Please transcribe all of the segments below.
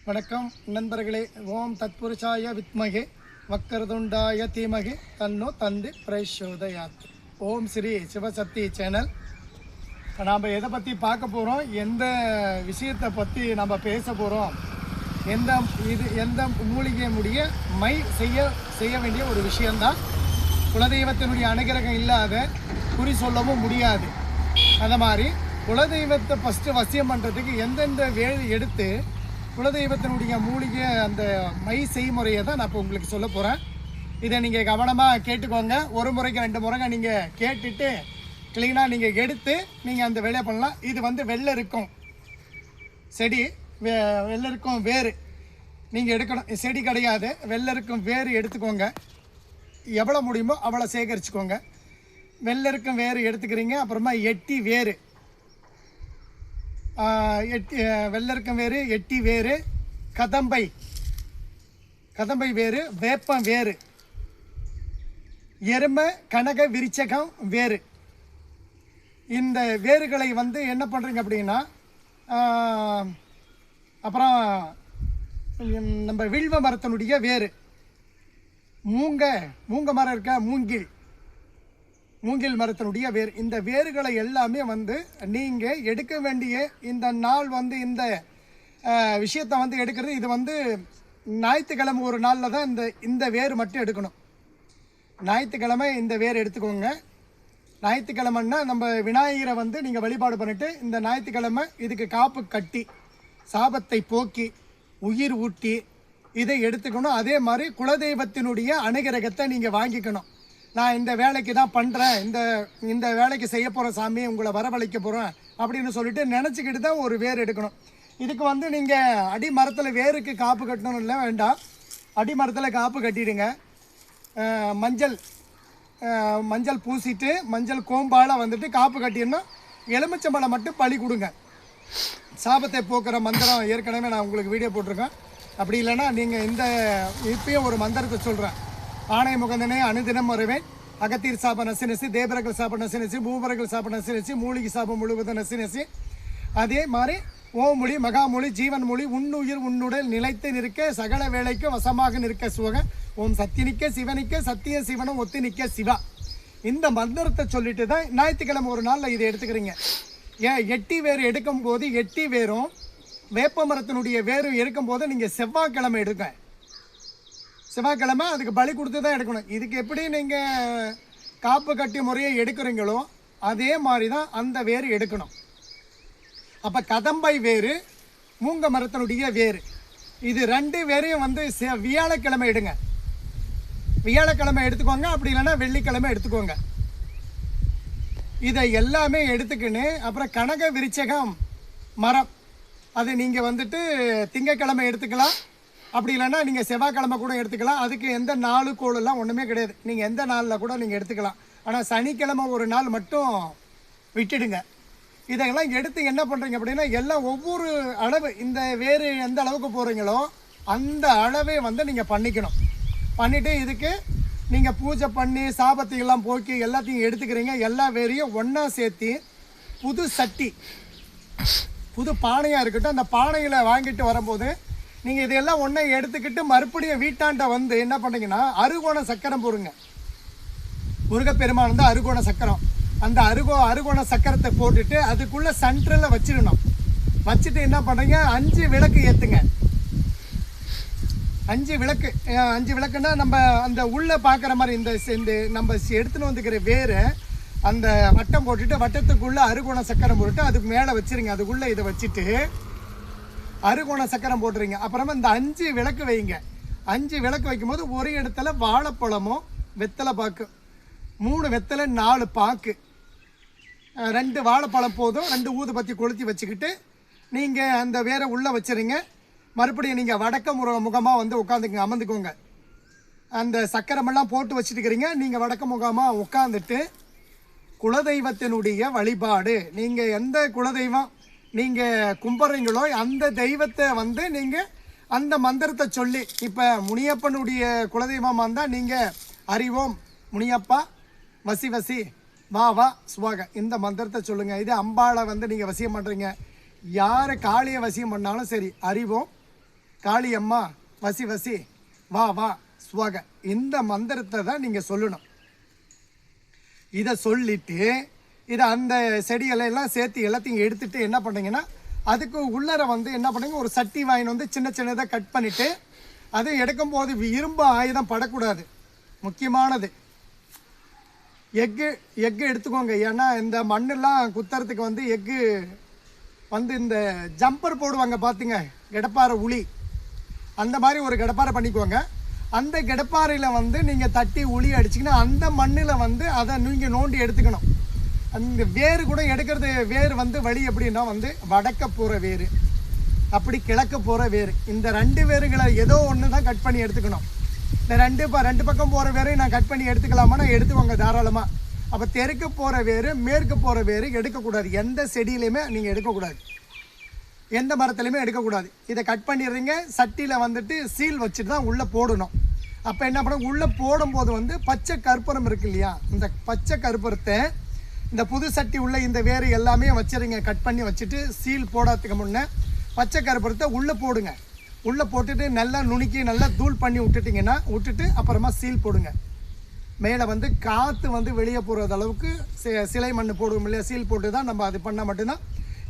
வணக்கம் நண்பர்களே. ஓம் தத்புருஷாய வித்மகே வக்கரதுண்டாய தீமகே தன்னோ தந்தி பிரச்சோதயாத். ஓம் ஸ்ரீ சிவசக்தி சேனல். நாம் எதை பற்றி பார்க்க போகிறோம், எந்த விஷயத்தை பற்றி நம்ம பேச போகிறோம், எந்த மூலிகையினுடைய மை செய்ய வேண்டிய ஒரு விஷயந்தான். குலதெய்வத்தினுடைய அனுகிரகம் இல்லாத குறி சொல்லவும் முடியாது. அந்த மாதிரி குலதெய்வத்தை ஃபஸ்ட்டு வசியம் பண்ணுறதுக்கு எந்தெந்த வேலை எடுத்து குலதெய்வத்தினுடைய மூலிகை அந்த மை செய்முறையை தான் நான் இப்போ உங்களுக்கு சொல்ல போகிறேன். இதை நீங்கள் கவனமாக கேட்டுக்கோங்க. ஒரு முறைக்கு 2 முறைங்க நீங்கள் கேட்டுட்டு க்ளீனாக நீங்கள் எடுத்து நீங்கள் அந்த வேலையை பண்ணலாம். இது வெள்ளை இருக்கும் செடி, வெள்ளை இருக்கும் வேறு நீங்கள் எடுக்கணும். செடி கிடையாது, வெள்ளை இருக்கும் வேறு எடுத்துக்கோங்க. எவ்வளோ முடியுமோ அவ்வளோ சேகரிச்சுக்கோங்க. வெள்ளை இருக்கும் வேறு எடுத்துக்கிறீங்க. அப்புறமா எட்டி வேறு, வெள்ளருக்கம் வேறு, எட்டி வேறு, கதம்பை வேறு, வேப்பம் வேறு, எருமை கனக விரிச்சகம் வேறு. இந்த வேறுகளை என்ன பண்ணுறீங்க அப்படின்னா, அப்புறம் நம்ம வில்வ மரத்தினுடைய வேறு, மூங்க மரம் இருக்க மூங்கில் மரத்தினுடைய வேர். இந்த வேர்களை எல்லாமே நீங்கள் எடுக்க வேண்டிய இந்த நாள் இந்த விஷயத்தை எடுக்கிறது. இது ஞாயிற்றுக்கிழமை ஒரு நாளில் தான் இந்த வேர் மட்டும் எடுக்கணும். ஞாயிற்றுக்கிழமை இந்த வேர் எடுத்துக்கோங்க. ஞாயிற்றுக்கிழமைன்னா நம்ம விநாயகரை நீங்கள் வழிபாடு பண்ணிவிட்டு இந்த ஞாயிற்றுக்கிழமை இதுக்கு காப்பு கட்டி சாபத்தை போக்கி உயிர் ஊட்டி இதை எடுத்துக்கணும். அதே மாதிரி குலதெய்வத்தினுடைய அனுகிரகத்தை நீங்கள் வாங்கிக்கணும். நான் இந்த வேலைக்கு தான் பண்ணுறேன், இந்த வேலைக்கு செய்ய போகிற சாமி, உங்களை வரவழைக்க போகிறேன் அப்படின்னு சொல்லிட்டு நினச்சிக்கிட்டு தான் ஒரு வேர் எடுக்கணும். இதுக்கு நீங்கள் அடி மரத்தில் வேருக்கு காப்பு கட்டணும் இல்லை, வேண்டாம். அடி மரத்தில் காப்பு கட்டிடுங்க. மஞ்சள் பூசிட்டு மஞ்சள் கோம்பால் காப்பு கட்டிடணும். எலுமிச்சம்பழம் மட்டும் பழி கொடுங்க. சாபத்தை போக்குற மந்திரம் ஏற்கனவே நான் உங்களுக்கு வீடியோ போட்டிருக்கேன். அப்படி இல்லைன்னா நீங்கள் இப்பயும் ஒரு மந்திரத்தை சொல்கிறேன். ஆணை முகந்தனே அனுதினம் வருவேன், அகத்தீர் சாப நசி, தேவரர்கள் சாப நசி, பூவரர்கள் சாப நசி, மூலிகை சாபம் முழுவதும் நசி. அதே மாதிரி ஓமொழி மகாமொழி ஜீவன் மொழி உன்னுயிர் உன்னுடல் நிலைத்து நிற்க சகல வேலைக்கு வசமாக நிற்க சுவக ஓம் சத்தி நிற்க சிவனிக்க சத்திய சிவனும் ஒத்தி நிற்க சிவா. இந்த மந்திரத்தை சொல்லிட்டு தான் ஞாயிற்றுக்கிழமை ஒரு நாளில் இதை எடுத்துக்கிறீங்க. எட்டி வேறு எடுக்கும் போது எட்டி வேரும் வேப்ப மரத்தினுடைய வேரும் எடுக்கும் போது நீங்கள் செவ்வாய்க்கிழமை எடுங்க. செவ்வாய்க்கிழமை அதுக்கு பலி கொடுத்து தான் எடுக்கணும். இதுக்கு எப்படி நீங்கள் காப்பு கட்டி முறையை எடுக்கிறீங்களோ அதே மாதிரி தான் அந்த வேறு எடுக்கணும். அப்போ கதம்பை வேறு, மூங்க மரத்தினுடைய வேறு, இது 2 வேரையும் வியாழக்கிழமை எடுங்க. வியாழக்கிழமை எடுத்துக்கோங்க. அப்படி இல்லைன்னா வெள்ளிக்கிழமை எடுத்துக்கோங்க. இதை எல்லாமே எடுத்துக்கின்னு அப்புறம் கனக விரிச்சகம் மரம், அது நீங்கள் திங்கக்கிழமை எடுத்துக்கலாம். அப்படி இல்லைன்னா நீங்கள் செவ்வாய்க்கிழமை கூட எடுத்துக்கலாம். அதுக்கு எந்த நாலு கோளெல்லாம் ஒன்றுமே கிடையாது. நீங்கள் எந்த நாளில் கூட நீங்கள் எடுத்துக்கலாம். ஆனால் சனிக்கிழமை ஒரு நாள் மட்டும் விட்டுடுங்க. இதெல்லாம் எடுத்து என்ன பண்ணுறீங்க அப்படின்னா, எல்லாம் ஒவ்வொரு அளவு, இந்த வேறு எந்த அளவுக்கு போகிறீங்களோ அந்த அளவே நீங்கள் பண்ணிக்கணும். பண்ணிவிட்டு இதுக்கு நீங்கள் பூஜை பண்ணி சாபத்தையெல்லாம் போக்கி எல்லாத்தையும் எடுத்துக்கிறீங்க. எல்லா வேரையும் ஒன்றா சேர்த்து புது சட்டி, புது பானையாக இருக்கட்டும், அந்த பானையில் வாங்கிட்டு வரும்போது நீங்கள் இதையெல்லாம் ஒன்றை எடுத்துக்கிட்டு மறுபடியும் வீட்டாண்ட என்ன பண்ணுறீங்கன்னா அறுகோண சக்கரம் போடுங்க. முருகப்பெருமான் அறுகோண சக்கரம், அந்த அறுகோண சக்கரத்தை போட்டுட்டு அதுக்குள்ளே சென்ட்ரலில் வச்சிடணும். வச்சுட்டு என்ன பண்ணுறீங்க, 5 விளக்கு ஏற்றுங்க. 5 விளக்குன்னா நம்ம அந்த உள்ளே பார்க்குற மாதிரி இந்த நம்ம எடுத்துன்னு வந்துக்கிற வேறு அந்த வட்டம் போட்டுட்டு வட்டத்துக்குள்ளே அறுகோண சக்கரம் போட்டுட்டு அதுக்கு மேலே வச்சுருங்க. அதுக்குள்ளே இதை வச்சுட்டு அறுகோண சக்கரம் போட்டுறீங்க. அப்புறமா இந்த 5 விளக்கு வைங்க. 5 விளக்கு வைக்கும்போது ஒரு இடத்துல வாழைப்பழமோ வெத்தலை பாக்கு, 3 வெத்தலை 4 பாக்கு, 2 வாழைப்பழம் போதும், 2 ஊதுபத்தி கொளுத்தி வச்சுக்கிட்டு நீங்கள் அந்த வேற உள்ளே வச்சுருங்க. மறுபடியும் நீங்கள் வடக்க முகமாக உட்காந்துக்குங்க, அமர்ந்துக்கோங்க. அந்த சக்கரமெல்லாம் போட்டு வச்சுட்டுக்கிறீங்க. நீங்கள் வடக்க முகமாக உட்காந்துட்டு குலதெய்வத்தினுடைய வழிபாடு, நீங்கள் எந்த குலதெய்வம் நீங்கள் கும்பிட்றீங்களோ அந்த தெய்வத்தை நீங்கள் அந்த மந்திரத்தை சொல்லி, இப்போ முனியப்பனுடைய குலதெய்வமாக இருந்தால் நீங்கள் அறிவோம் முனியப்பா வசி வசி வா வா சுவாக இந்த மந்திரத்தை சொல்லுங்கள். இது அம்பாளை நீங்கள் வசியம் பண்ணுறீங்க. யார் காளியை வசியம் பண்ணாலும் சரி, அறிவோம் காளியம்மா வசி வசி வா வா ஸ்வாக, இந்த மந்திரத்தை தான் நீங்கள் சொல்லணும். இதை சொல்லிட்டு இதை அந்த செடிகளெல்லாம் சேர்த்து எல்லாத்தையும் எடுத்துட்டு என்ன பண்ணுறீங்கன்னா, அதுக்கு உள்ளர வந்து என்ன பண்ணுங்க, ஒரு சட்டி வாங்கின்னு வந்து சின்ன சின்னதாக கட் பண்ணிவிட்டு, அது எடுக்கும்போது இரும்பு ஆயுதம் படக்கூடாது. முக்கியமானது எக்கு எடுத்துக்கோங்க. ஏன்னா இந்த மண்ணெல்லாம் குத்துறதுக்கு வந்து எக்கு வந்து இந்த ஜம்பர் போடுவாங்க பார்த்துங்க, கடப்பாறை உளி, அந்த மாதிரி ஒரு கடப்பாறை பண்ணிக்கோங்க. அந்த கடப்பாறையில் வந்து நீங்கள் தட்டி உளி அடிச்சிங்கன்னா அந்த மண்ணில் வந்து அதை நீங்கள் நோண்டி எடுத்துக்கணும். அந்த வேறு கூட எடுக்கிறது, வேறு வந்து வழி எப்படின்னா வந்து வடக்க போகிற வேறு, அப்படி கிழக்க போகிற வேறு, இந்த 2 வேறுகளை ஏதோ ஒன்று தான் கட் பண்ணி எடுத்துக்கணும். இந்த ரெண்டு பக்கம் போகிற வேறு நான் கட் பண்ணி எடுத்துக்கலாமா, நான் எடுத்துக்கோங்க தாராளமாக. அப்போ தெற்கு போகிற வேறு மேற்கு போகிற வேறு எடுக்கக்கூடாது. எந்த செடியிலையுமே நீங்கள் எடுக்கக்கூடாது, எந்த மரத்துலையுமே எடுக்கக்கூடாது. இதை கட் பண்ணிடுறீங்க, சட்டியில் வந்துட்டு சீல் வச்சுட்டு தான் உள்ளே போடணும். அப்போ என்ன பண்ண, உள்ளே போடும்போது வந்து பச்சை கற்பூரம் இருக்கு இல்லையா, இந்த பச்சை கற்பூரத்தை இந்த புது சட்டி உள்ள இந்த வேறு எல்லாமே வச்சுருங்க. கட் பண்ணி வச்சுட்டு சீல் போடாததுக்கு முன்னே பச்சை கற்பூரத்தை உள்ளே போடுங்க. உள்ளே போட்டுட்டு நல்லா நுணுக்கி நல்லா தூள் பண்ணி விட்டுட்டு அப்புறமா சீல் போடுங்க. மேலே வந்து காற்று வந்து வெளியே போகிறது அளவுக்கு சிலை மண் போடுவோம் இல்லையா, சீல் போட்டு தான் நம்ம அது பண்ணால் மட்டும்தான்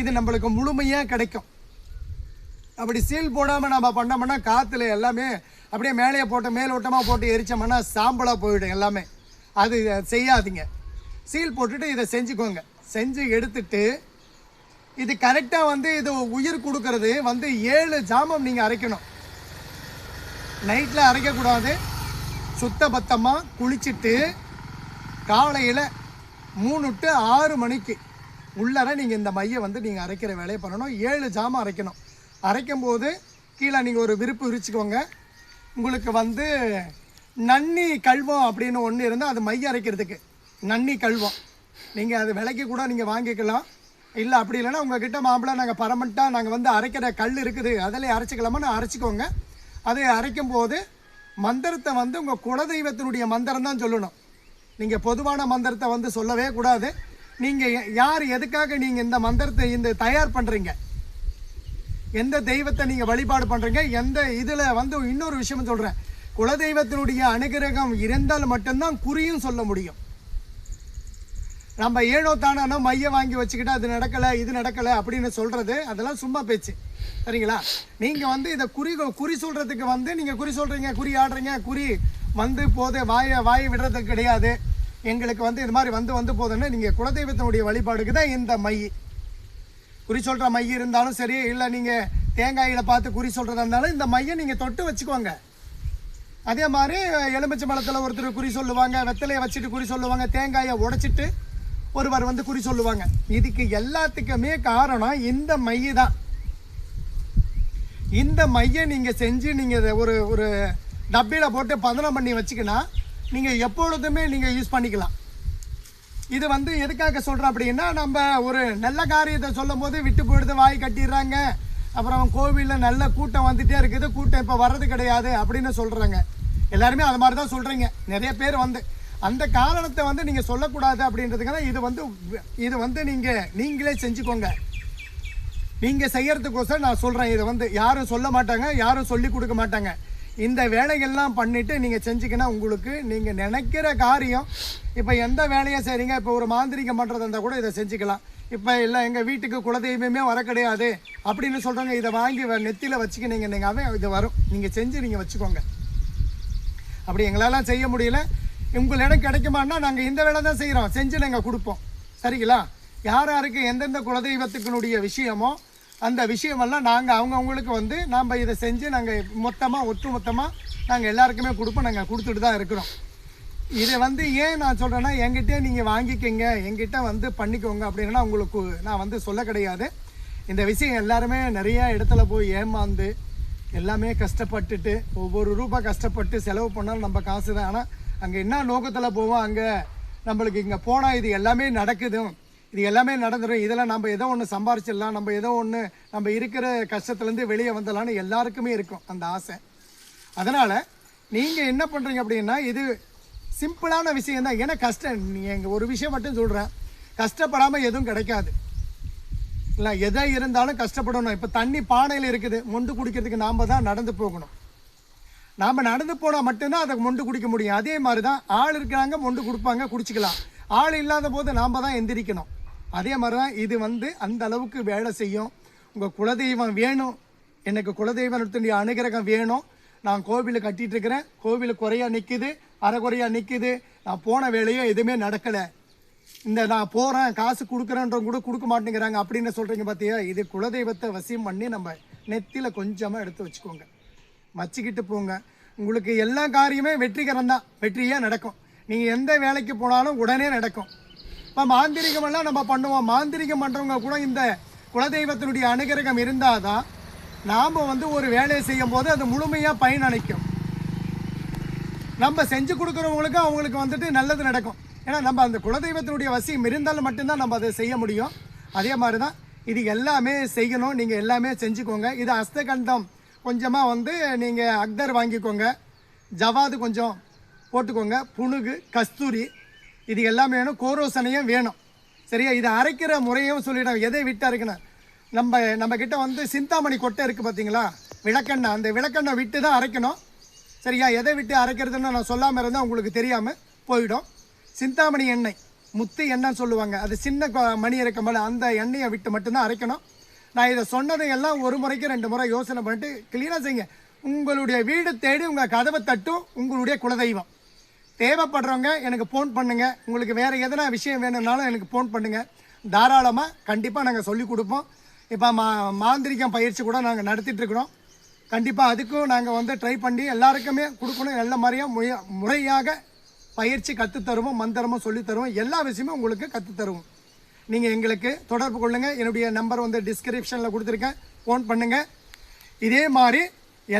இது நம்மளுக்கு முழுமையாக கிடைக்கும். அப்படி சீல் போடாமல் நம்ம பண்ணோம்னா காற்றுல எல்லாமே அப்படியே மேலேயே போட்டு மேலோட்டமாக போட்டு எரிச்சோம்னா சாம்பலாக போயிடும் எல்லாமே. அது செய்யாதீங்க. சீல் போட்டுட்டு இதை செஞ்சுக்கோங்க. செஞ்சு எடுத்துட்டு இது கரெக்டாக வந்து இது உயிர் கொடுக்கறது வந்து 7 ஜாமம் நீங்கள் அரைக்கணும். நைட்டில் அரைக்கக்கூடாது. சுத்தபத்தமாக குளிச்சுட்டு காலையில் 3 to 6 மணிக்கு உள்ளர நீங்கள் இந்த மையை வந்து நீங்கள் அரைக்கிற வேலையை பண்ணணும். 7 ஜாமம் அரைக்கணும். அரைக்கும்போது கீழே நீங்கள் ஒரு விருப்பு விரிச்சுக்கோங்க. உங்களுக்கு வந்து நன்னி கல்வம் அப்படின்னு ஒன்று இருந்தால் அது மைய அரைக்கிறதுக்கு நன்னி கல்வம் நீங்கள் அது விலைக்கு கூட நீங்கள் வாங்கிக்கலாம். இல்லை அப்படி இல்லைன்னா உங்கள்கிட்ட மாம்பழ நாங்கள் பரமட்டாக நாங்கள் வந்து அரைக்கிற கல் இருக்குது, அதில் அரைச்சிக்கலாமா, நான் அரைச்சிக்கோங்க. அதை அரைக்கும் போது மந்திரத்தை வந்து உங்கள் குலதெய்வத்தினுடைய மந்திரம் தான் சொல்லணும். நீங்கள் பொதுவான மந்திரத்தை வந்து சொல்லவே கூடாது. நீங்கள் யார் எதுக்காக நீங்கள் இந்த மந்திரத்தை இந்த தயார் பண்ணுறீங்க, எந்த தெய்வத்தை நீங்கள் வழிபாடு பண்ணுறீங்க, எந்த இதில் வந்து இன்னொரு விஷயம் சொல்கிறேன், குலதெய்வத்தினுடைய அனுகிரகம் இருந்தால் மட்டும்தான் குறியும் சொல்ல முடியும். நம்ம ஏனோ தானோ மைய வாங்கி வச்சுக்கிட்டு அது நடக்கலை இது நடக்கலை அப்படின்னு சொல்கிறது அதெல்லாம் சும்மா பேச்சு, சரிங்களா? நீங்கள் வந்து இதை குறி சொல்கிறதுக்கு வந்து நீங்கள் குறி சொல்கிறீங்க, குறி ஆடுறீங்க, குறி வந்து போது வாயை விடுறதுக்கு கிடையாது. எங்களுக்கு வந்து இது மாதிரி வந்து போதுன்னு நீங்கள் குலதெய்வத்தினுடைய வழிபாடுக்கு தான் இந்த மை. குறி சொல்கிற மை இருந்தாலும் சரி, இல்லை நீங்கள் தேங்காயில் பார்த்து குறி சொல்கிறதா இருந்தாலும் இந்த மையை நீங்கள் தொட்டு வச்சுக்கோங்க. அதே மாதிரி எலுமிச்சை மரத்தில் ஒருத்தர் குறி சொல்லுவாங்க, வெத்தலையை வச்சுட்டு குறி சொல்லுவாங்க, தேங்காயை உடைச்சிட்டு ஒருவர் வந்து குறி சொல்லுவாங்க. இதுக்கு எல்லாத்துக்குமே காரணம் இந்த மை தான். இந்த மையை நீங்கள் செஞ்சு நீங்கள் ஒரு டப்பியில் போட்டு பதனம் பண்ணி வச்சுக்கினா நீங்கள் எப்பொழுதுமே நீங்கள் யூஸ் பண்ணிக்கலாம். இது வந்து எதுக்காக சொல்கிறோம் அப்படின்னா, நம்ம ஒரு நல்ல காரியத்தை சொல்லும் போது விட்டு போயிடுது, வாய் கட்டிடுறாங்க, அப்புறம் கோவிலில் நல்ல கூட்டம் வந்துகிட்டே இருக்குது, கூட்டம் இப்போ வர்றது கிடையாது அப்படின்னு சொல்கிறாங்க. எல்லாருமே அது மாதிரி தான் சொல்கிறீங்க. நிறைய பேர் வந்து அந்த காரணத்தை வந்து நீங்கள் சொல்லக்கூடாது அப்படின்றதுக்காக இது வந்து நீங்களே செஞ்சுக்கோங்க. நீங்கள் செய்யறதுக்கோசம் நான் சொல்கிறேன். இதை வந்து யாரும் சொல்ல மாட்டாங்க, யாரும் சொல்லி கொடுக்க மாட்டாங்க. இந்த வேலைகள்லாம் பண்ணிவிட்டு நீங்கள் செஞ்சுக்கினா உங்களுக்கு நீங்கள் நினைக்கிற காரியம், இப்போ எந்த வேலையை செய்கிறீங்க, இப்போ ஒரு மாந்திரிகம் பண்ணுறதா இருந்தால் கூட இதை செஞ்சுக்கலாம். இப்போ இல்லை எங்கள் வீட்டுக்கு குலதெய்வமே வர கிடையாது அப்படின்னு சொல்கிறவங்க இதை வாங்கி நெத்தியில் வச்சுக்கினீங்க, நீங்கள் இது வரும். நீங்கள் செஞ்சு நீங்கள் வச்சுக்கோங்க. அப்படி எங்களாலாம் செய்ய முடியல, உங்களிடம் கிடைக்குமான்னா நாங்கள் இந்த வேலை தான் செய்கிறோம், செஞ்சு நாங்கள் கொடுப்போம், சரிங்களா? யார் யாருக்கு எந்தெந்த குலதெய்வத்துக்குனுடைய விஷயமோ அந்த விஷயமெல்லாம் நாங்கள் அவங்கவுங்களுக்கு வந்து நாம் இதை செஞ்சு நாங்கள் ஒட்டுமொத்தமாக நாங்கள் எல்லாருக்குமே கொடுப்போம். நாங்கள் கொடுத்துட்டு தான் இருக்கிறோம். இதை வந்து ஏன் நான் சொல்கிறேன்னா, என்கிட்டே நீங்கள் வாங்கிக்கோங்க, என்கிட்ட வந்து பண்ணிக்கோங்க அப்படின்னா உங்களுக்கு நான் வந்து சொல்ல கிடையாது. இந்த விஷயம் எல்லாருமே நிறையா இடத்துல போய் ஏமாந்து எல்லாமே கஷ்டப்பட்டுட்டு ஒவ்வொரு ரூபாய் கஷ்டப்பட்டு செலவு பண்ணாலும் நம்ம காசு தான். ஆனால் அங்கே என்ன நோக்கத்தில் போவோம், அங்கே நம்மளுக்கு இங்கே போனால் இது எல்லாமே நடக்குது, இது எல்லாமே நடந்துடும், இதெல்லாம் நம்ம ஏதோ ஒன்று சம்பாரிச்சிடலாம், நம்ம ஏதோ ஒன்று நம்ம இருக்கிற கஷ்டத்துலேருந்து வெளியே வந்துடலான்னு எல்லாருக்குமே இருக்கும் அந்த ஆசை. அதனால் நீங்கள் என்ன பண்ணுறீங்க அப்படின்னா, இது சிம்பிளான விஷயம் தான். ஏன்னா எங்கள் ஒரு விஷயம் மட்டும் சொல்கிறேன், கஷ்டப்படாமல் எதுவும் கிடைக்காது. இல்லை எதை இருந்தாலும் கஷ்டப்படணும். இப்போ தண்ணி பானையில் இருக்குது, மொண்டு குடிக்கிறதுக்கு நாம் தான் நடந்து போகணும். நாம் நடந்து போனால் மட்டும்தான் அதை மொண்டு குடிக்க முடியும். அதே மாதிரி தான் ஆள் இருக்கிறாங்க, மொண்டு கொடுப்பாங்க, குடிச்சிக்கலாம். ஆள் இல்லாத போது நாம் தான் எந்திரிக்கணும். அதே மாதிரி தான் இது அந்த அளவுக்கு வேலை செய்யும். உங்கள் குலதெய்வம் வேணும், எனக்கு குலதெய்வத்தினுடைய அனுகிரகம் வேணும். நான் கோவில் கட்டிகிட்டு இருக்கிறேன், கோவில் குறையாக நிற்குது, அரைக்குறையாக நிற்குது, நான் போன வேலையோ எதுவுமே நடக்கலை, நான் போகிறேன் காசு கொடுக்குறேன்றவங்க கூட கொடுக்க மாட்டேங்கிறாங்க அப்படின்னு சொல்கிறீங்க பார்த்தியா? இது குலதெய்வத்தை வசியம் பண்ணி நம்ம நெத்தியில் கொஞ்சமாக எடுத்து வச்சுக்கோங்க, வச்சுக்கிட்டு போங்க. உங்களுக்கு எல்லா காரியமே வெற்றிகரம் தான், வெற்றியாக நடக்கும். நீங்கள் எந்த வேலைக்கு போனாலும் உடனே நடக்கும். இப்போ மாந்திரிகமெல்லாம் நம்ம பண்ணுவோம். மாந்திரிகம் பண்ணுறவங்க கூட இந்த குலதெய்வத்தினுடைய அனுகிரகம் இருந்தால் தான் நாம் ஒரு வேலையை செய்யும் போது அது முழுமையாக பயனளிக்கும். நம்ம செஞ்சு கொடுக்குறவங்களுக்கு அவங்களுக்கு நல்லது நடக்கும். ஏன்னா நம்ம அந்த குலதெய்வத்தினுடைய வசியம் இருந்தாலும் மட்டும்தான் நம்ம அதை செய்ய முடியும். அதே மாதிரி தான் இது எல்லாமே செய்யணும். நீங்கள் எல்லாமே செஞ்சுக்கோங்க. இது அஸ்தகண்டம் கொஞ்சமாக நீங்கள் அக்தர் வாங்கிக்கோங்க, ஜவாது கொஞ்சம் போட்டுக்கோங்க, புணுகு, கஸ்தூரி இது எல்லாமே வேணும், கோரோசனையும் வேணும். சரியா? இதை அரைக்கிற முறையும் சொல்லிவிடும். எதை விட்டு அரைக்கணும், நம்ம கிட்ட சிந்தாமணி கொட்டை இருக்குது பார்த்தீங்களா, விளக்கெண்ணெய், அந்த விளக்கெண்ணெய் விட்டு தான் அரைக்கணும். சரியா? எதை விட்டு அரைக்கிறதுன்னு நான் சொல்லாமல் இருந்தால் உங்களுக்கு தெரியாமல் போயிடும். சிந்தாமணி எண்ணெய், முத்து எண்ணெய்ன்னு சொல்லுவாங்க, அது சின்ன மணி இறக்க மேலே அந்த எண்ணெயை விட்டு மட்டும்தான் அரைக்கணும். நான் இதை சொன்னதையெல்லாம் ஒரு முறைக்கு 2 முறை யோசனை பண்ணிட்டு கிளீனாக செய்யுங்க. உங்களுடைய வீடு தேடி உங்கள் கதவை தட்டும் உங்களுடைய குலதெய்வம். தேவைப்படுறவங்க எனக்கு ஃபோன் பண்ணுங்கள். உங்களுக்கு வேறு எதனா விஷயம் வேணும்னாலும் எனக்கு ஃபோன் பண்ணுங்கள். தாராளமாக கண்டிப்பாக நாங்கள் சொல்லிக் கொடுப்போம். இப்போ மாந்திரிகம் பயிற்சி கூட நாங்கள் நடத்திட்டுருக்குறோம். கண்டிப்பாக அதுக்கும் நாங்கள் ட்ரை பண்ணி எல்லாருக்குமே கொடுக்கணும். நல்ல மாதிரியாக முறையாக பயிற்சி கற்றுத்தருவோம், மந்திரமும் சொல்லித்தருவோம், எல்லா விஷயமும் உங்களுக்கு கற்றுத்தருவோம். நீங்கள் எங்களுக்கு தொடர்பு கொள்ளுங்கள். என்னுடைய நம்பர் டிஸ்கிரிப்ஷனில் கொடுத்துருக்கேன், ஃபோன் பண்ணுங்கள். இதே மாதிரி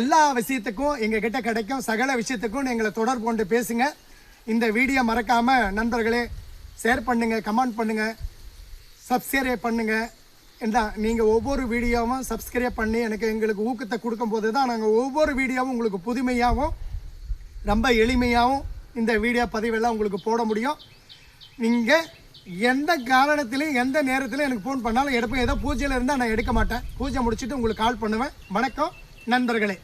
எல்லா விஷயத்துக்கும் எங்கள் கிட்ட கிடைக்கும், சகல விஷயத்துக்கும் எங்களை தொடர்பு கொண்டு பேசுங்க. இந்த வீடியோ மறக்காமல் நண்பர்களே ஷேர் பண்ணுங்கள், கமெண்ட் பண்ணுங்கள், சப்ஸ்கிரைப் பண்ணுங்கள். என்ன நீங்கள் ஒவ்வொரு வீடியோவும் சப்ஸ்கிரைப் பண்ணி எங்களுக்கு ஊக்கத்தை கொடுக்கும்போது தான் நாங்கள் ஒவ்வொரு வீடியோவும் உங்களுக்கு புதுமையாகவும் ரொம்ப எளிமையாகவும் இந்த வீடியோ பதிவெல்லாம் உங்களுக்கு போட முடியும். நீங்கள் எந்த காரணத்திலையும் எந்த நேரத்திலும் எனக்கு ஃபோன் பண்ணாலும் எடுப்பேன். ஏதோ பூஜையில் இருந்தால் நான் எடுக்க மாட்டேன். பூஜை முடிச்சுட்டு உங்களுக்கு கால் பண்ணுவேன். வணக்கம் நண்பர்களே.